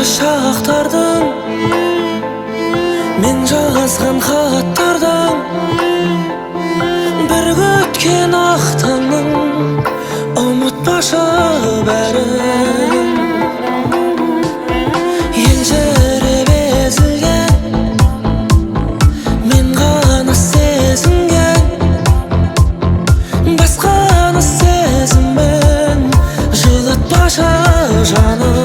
шақтардың, мен жазған хаттардың, бір күткен ақ таңның, ұмытпашы бәрін. елжіреп езілген, мен ғана сезінген, басқаны сезіммен жылытпашы жаным.